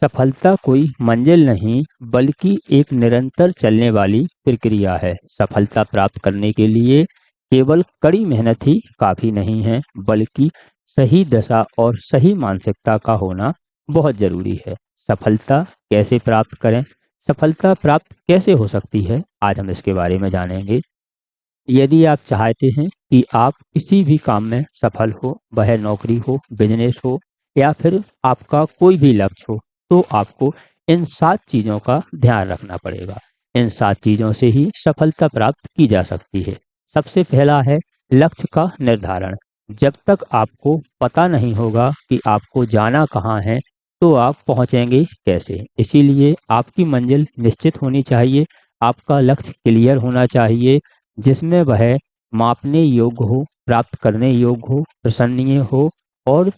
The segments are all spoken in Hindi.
सफलता कोई मंजिल नहीं बल्कि एक निरंतर चलने वाली प्रक्रिया है। सफलता प्राप्त करने के लिए केवल कड़ी मेहनत ही काफी नहीं है, बल्कि सही दशा और सही मानसिकता का होना बहुत जरूरी है। सफलता कैसे प्राप्त करें? सफलता प्राप्त कैसे हो सकती है, आज हम इसके बारे में जानेंगे। यदि आप चाहते हैं कि आप किसी भी काम में सफल हो, वह नौकरी हो, बिजनेस हो या फिर आपका कोई भी लक्ष्य हो, तो आपको इन 7 चीजों का ध्यान रखना पड़ेगा। इन 7 चीजों से ही सफलता प्राप्त की जा सकती है। सबसे पहला है लक्ष्य का निर्धारण। जब तक आपको पता नहीं होगा कि आपको जाना कहाँ है, तो आप पहुंचेंगे कैसे? इसीलिए आपकी मंजिल निश्चित होनी चाहिए, आपका लक्ष्य क्लियर होना चाहिए, जिसमें वह मापने योग्य हो, प्राप्त करने योग्य हो, प्रसन्नीय हो और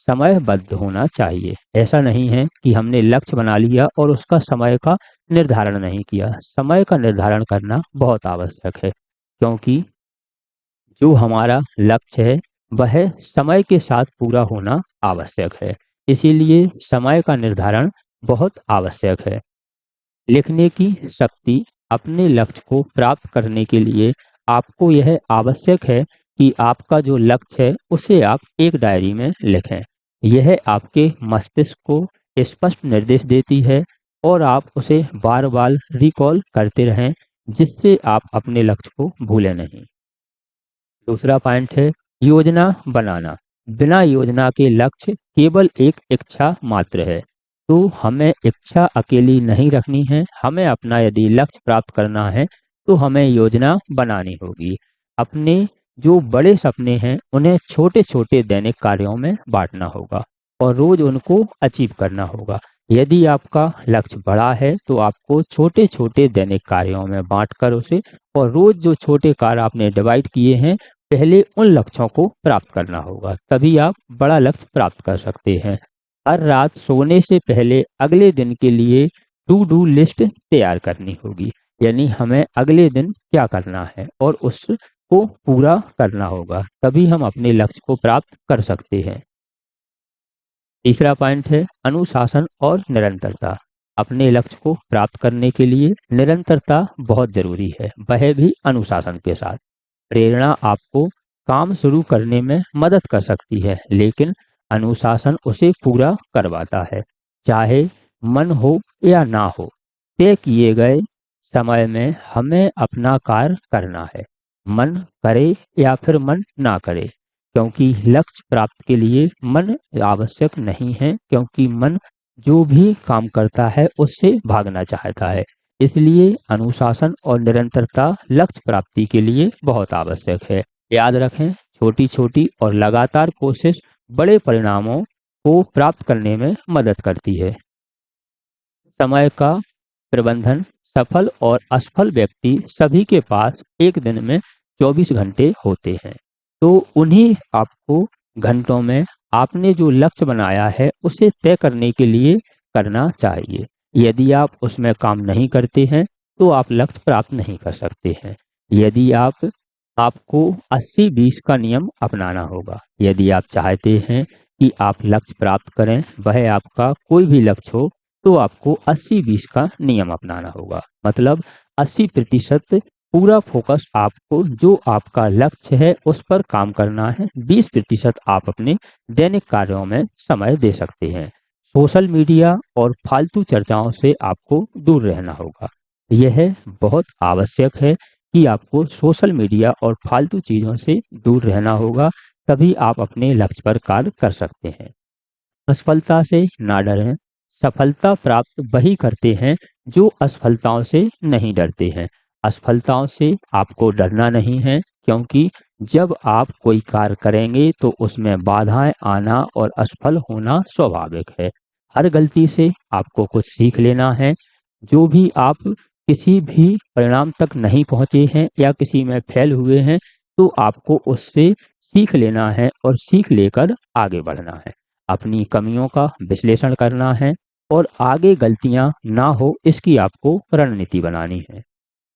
समयबद्ध होना चाहिए। ऐसा नहीं है कि हमने लक्ष्य बना लिया और उसका समय का निर्धारण नहीं किया। समय का निर्धारण करना बहुत आवश्यक है, क्योंकि जो हमारा लक्ष्य है वह समय के साथ पूरा होना आवश्यक है। इसीलिए समय का निर्धारण बहुत आवश्यक है। लिखने की शक्ति। अपने लक्ष्य को प्राप्त करने के लिए आपको यह आवश्यक है कि आपका जो लक्ष्य है उसे आप एक डायरी में लिखें। यह आपके मस्तिष्क को स्पष्ट निर्देश देती है और आप उसे बार बार रिकॉल करते रहें, जिससे आप अपने लक्ष्य को भूलें नहीं। दूसरा पॉइंट है योजना बनाना। बिना योजना के लक्ष्य केवल एक इच्छा मात्र है। तो हमें इच्छा अकेली नहीं रखनी है, हमें अपना यदि लक्ष्य प्राप्त करना है तो हमें योजना बनानी होगी। अपने जो बड़े सपने हैं उन्हें छोटे छोटे दैनिक कार्यों में बांटना होगा और रोज उनको अचीव करना होगा। यदि आपका लक्ष्य बड़ा है तो आपको छोटे छोटे दैनिक कार्यों में बांटकर उसे और रोज जो छोटे कार्य आपने डिवाइड किए हैं पहले उन लक्ष्यों को प्राप्त करना होगा, तभी आप बड़ा लक्ष्य प्राप्त कर सकते हैं। हर रात सोने से पहले अगले दिन के लिए टू डू लिस्ट तैयार करनी होगी, यानी हमें अगले दिन क्या करना है और उसको पूरा करना होगा, तभी हम अपने लक्ष्य को प्राप्त कर सकते हैं। तीसरा पॉइंट है अनुशासन और निरंतरता। अपने लक्ष्य को प्राप्त करने के लिए निरंतरता बहुत जरूरी है, वह भी अनुशासन के साथ। प्रेरणा आपको काम शुरू करने में मदद कर सकती है, लेकिन अनुशासन उसे पूरा करवाता है, चाहे मन हो या ना हो। तय किए गए समय में हमें अपना कार्य करना है, मन करे या फिर मन ना करे, क्योंकि लक्ष्य प्राप्त के लिए मन आवश्यक नहीं है, क्योंकि मन जो भी काम करता है उससे भागना चाहता है। इसलिए अनुशासन और निरंतरता लक्ष्य प्राप्ति के लिए बहुत आवश्यक है। याद रखें, छोटी छोटी और लगातार कोशिश बड़े परिणामों को प्राप्त करने में मदद करती है। समय का प्रबंधन। सफल और असफल व्यक्ति सभी के पास एक दिन में 24 घंटे होते हैं, तो उन्हीं आपको घंटों में आपने जो लक्ष्य बनाया है उसे तय करने के लिए करना चाहिए। यदि आप उसमें काम नहीं करते हैं तो आप लक्ष्य प्राप्त नहीं कर सकते हैं। यदि आपको 80-20 का नियम अपनाना होगा। यदि आप चाहते हैं कि आप लक्ष्य प्राप्त करें, वह आपका कोई भी लक्ष्य हो, तो आपको 80-20 का नियम अपनाना होगा। मतलब 80% पूरा फोकस आपको जो आपका लक्ष्य है उस पर काम करना है, 20% आप अपने दैनिक कार्यों में समय दे सकते हैं। सोशल मीडिया और फालतू चर्चाओं से आपको दूर रहना होगा। यह बहुत आवश्यक है कि आपको सोशल मीडिया और फालतू चीजों से दूर रहना होगा, तभी आप अपने लक्ष्य पर कार्य कर सकते हैं। असफलता से ना डरें। सफलता प्राप्त वही करते हैं जो असफलताओं से नहीं डरते हैं। असफलताओं से आपको डरना नहीं है, क्योंकि जब आप कोई कार्य करेंगे तो उसमें बाधाएं आना और असफल होना स्वाभाविक है। हर गलती से आपको कुछ सीख लेना है। जो भी आप किसी भी परिणाम तक नहीं पहुंचे हैं या किसी में फेल हुए हैं, तो आपको उससे सीख लेना है और सीख लेकर आगे बढ़ना है। अपनी कमियों का विश्लेषण करना है और आगे गलतियां ना हो इसकी आपको रणनीति बनानी है।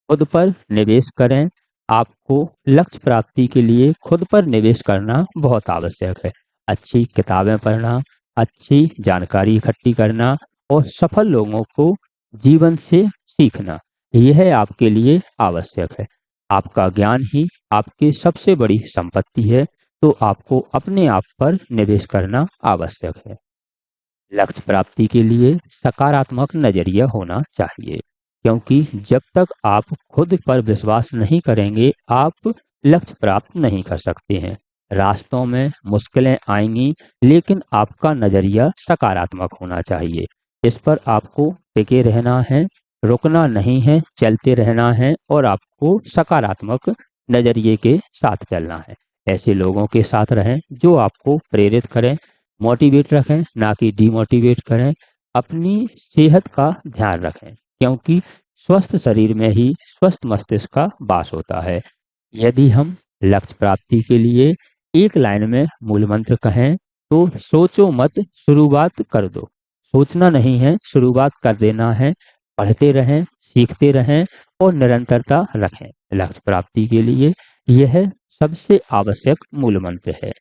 खुद पर निवेश करें। आपको लक्ष्य प्राप्ति के लिए खुद पर निवेश करना बहुत आवश्यक है। अच्छी किताबें पढ़ना, अच्छी जानकारी इकट्ठी करना और सफल लोगों को जीवन से सीखना, यह आपके लिए आवश्यक है। आपका ज्ञान ही आपकी सबसे बड़ी संपत्ति है, तो आपको अपने आप पर निवेश करना आवश्यक है। लक्ष्य प्राप्ति के लिए सकारात्मक नजरिया होना चाहिए, क्योंकि जब तक आप खुद पर विश्वास नहीं करेंगे, आप लक्ष्य प्राप्त नहीं कर सकते हैं। रास्तों में मुश्किलें आएंगी, लेकिन आपका नजरिया सकारात्मक होना चाहिए। इस पर आपको टिके रहना है, रुकना नहीं है, चलते रहना है और आपको सकारात्मक नजरिए के साथ चलना है। ऐसे लोगों के साथ रहें जो आपको प्रेरित करें, मोटिवेट रखें, ना कि डिमोटिवेट करें। अपनी सेहत का ध्यान रखें, क्योंकि स्वस्थ शरीर में ही स्वस्थ मस्तिष्क का वास होता है। यदि हम लक्ष्य प्राप्ति के लिए एक लाइन में मूल मंत्र कहें तो सोचो मत, शुरुआत कर दो। सोचना नहीं है, शुरुआत कर देना है। पढ़ते रहें, सीखते रहें और निरंतरता रखें। लक्ष्य प्राप्ति के लिए यह सबसे आवश्यक मूल मंत्र है।